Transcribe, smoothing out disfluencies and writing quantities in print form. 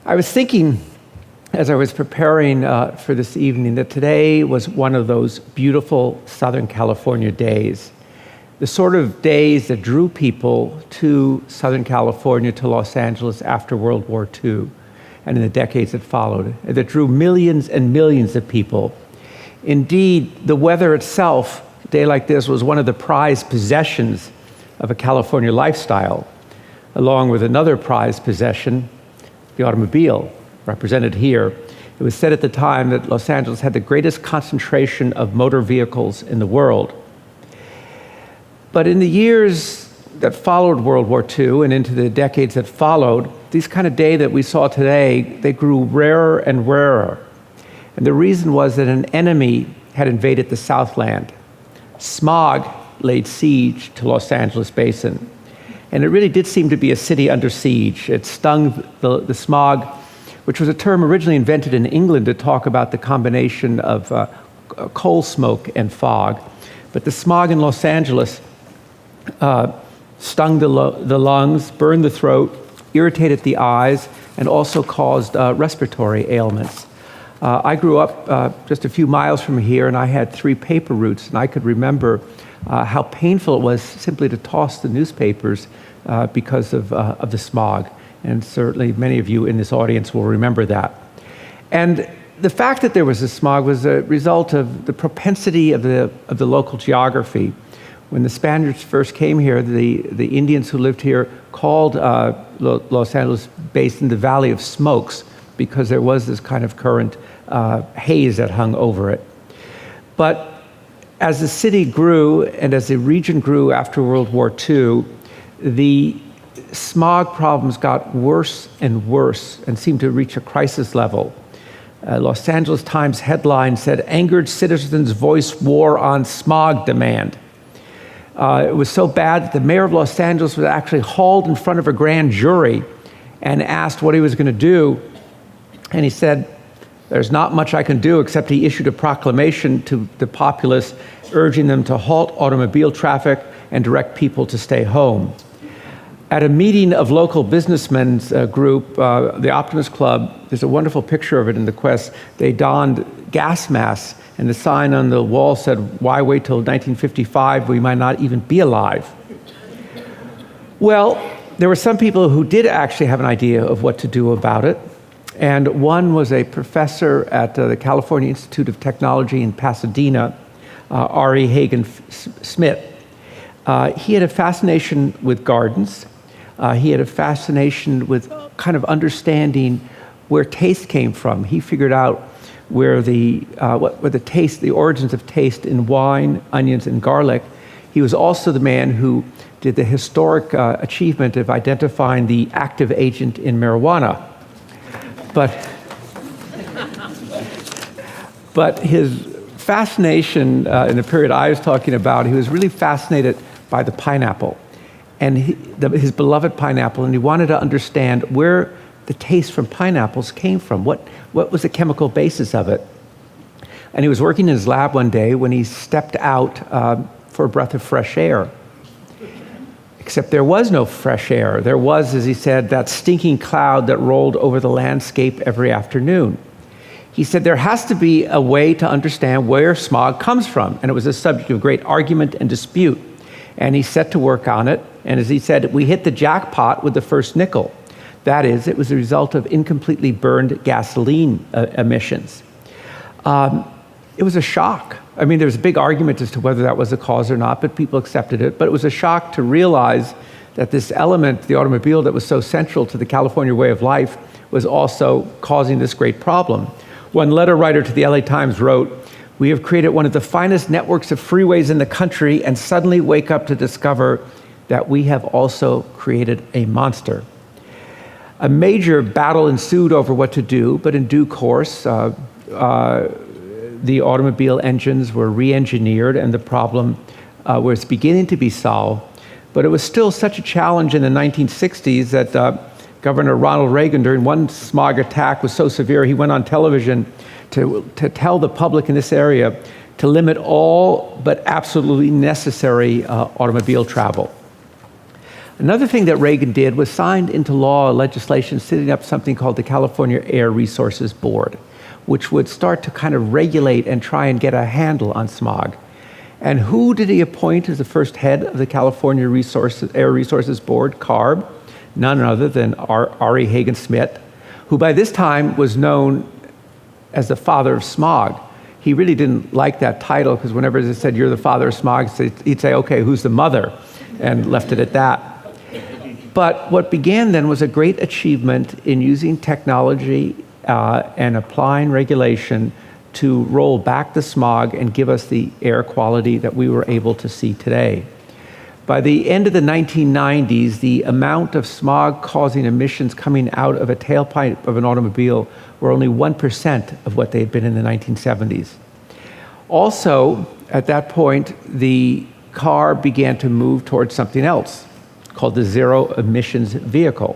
I was thinking, as I was preparing for this evening, that today was one of those beautiful Southern California days. The sort of days that drew people to Southern California, to Los Angeles after World War II, and in the decades that followed, that drew millions and millions of people. Indeed, the weather itself, a day like this, was one of the prized possessions of a California lifestyle, along with another prized possession, the automobile, represented here. It was said at the time that Los Angeles had the greatest concentration of motor vehicles in the world. But in the years that followed World War II and into the decades that followed, these kind of days that we saw today, they grew rarer and rarer. And the reason was that an enemy had invaded the Southland. Smog laid siege to Los Angeles Basin. And it really did seem to be a city under siege. It stung the smog, which was a term originally invented in England to talk about the combination of coal smoke and fog. But the smog in Los Angeles stung the lungs, burned the throat, irritated the eyes, and also caused respiratory ailments. I grew up just a few miles from here, and I had 3 paper routes, and I could remember how painful it was simply to toss the newspapers because of the smog. And certainly many of you in this audience will remember that. And the fact that there was a smog was a result of the propensity of the local geography. When the Spaniards first came here, the Indians who lived here called Los Angeles Basin the Valley of Smokes, because there was this kind of current haze that hung over it. But as the city grew and as the region grew after World War II, the smog problems got worse and worse and seemed to reach a crisis level. Los Angeles Times headline said, "Angered citizens voice war on smog demand." It was so bad that the mayor of Los Angeles was actually hauled in front of a grand jury and asked what he was going to do. And he said, "There's not much I can do," except he issued a proclamation to the populace urging them to halt automobile traffic and direct people to stay home. At a meeting of local businessmen's group, the Optimist Club, there's a wonderful picture of it in the Quest, they donned gas masks, and the sign on the wall said, "Why wait till 1955? We might not even be alive." Well, there were some people who did actually have an idea of what to do about it. And one was a professor at the California Institute of Technology in Pasadena, R.E. Hagen Smith. He had a fascination with gardens. He had a fascination with kind of understanding where taste came from. He figured out where the origins of taste in wine, onions, and garlic. He was also the man who did the historic achievement of identifying the active agent in marijuana. But his fascination in the period I was talking about, he was really fascinated by the pineapple and his beloved pineapple, and he wanted to understand where the taste from pineapples came from. What was the chemical basis of it? And he was working in his lab one day when he stepped out for a breath of fresh air. Except there was no fresh air. There was, as he said, that stinking cloud that rolled over the landscape every afternoon. He said there has to be a way to understand where smog comes from, and it was a subject of great argument and dispute. And he set to work on it, and as he said, we hit the jackpot with the first nickel. That is, it was a result of incompletely burned gasoline emissions. It was a shock. I mean, there was a big argument as to whether that was the cause or not, but people accepted it. But it was a shock to realize that this element, the automobile that was so central to the California way of life, was also causing this great problem. One letter writer to the LA Times wrote, "We have created one of the finest networks of freeways in the country and suddenly wake up to discover that we have also created a monster." A major battle ensued over what to do, but in due course, the automobile engines were re-engineered and the problem was beginning to be solved. But it was still such a challenge in the 1960s that Governor Ronald Reagan, during one smog attack, was so severe he went on television to tell the public in this area to limit all but absolutely necessary automobile travel. Another thing that Reagan did was signed into law legislation setting up something called the California Air Resources Board, which would start to kind of regulate and try and get a handle on smog. And who did he appoint as the first head of the California Air Resources Board, CARB? None other than Ari Hagen-Smith, who by this time was known as the father of smog. He really didn't like that title because whenever they said, "You're the father of smog," he'd say, "Okay, who's the mother?" and left it at that. But what began then was a great achievement in using technology and applying regulation to roll back the smog and give us the air quality that we were able to see today. By the end of the 1990s, the amount of smog-causing emissions coming out of a tailpipe of an automobile were only 1% of what they had been in the 1970s. Also, at that point, the car began to move towards something else, called the zero emissions vehicle.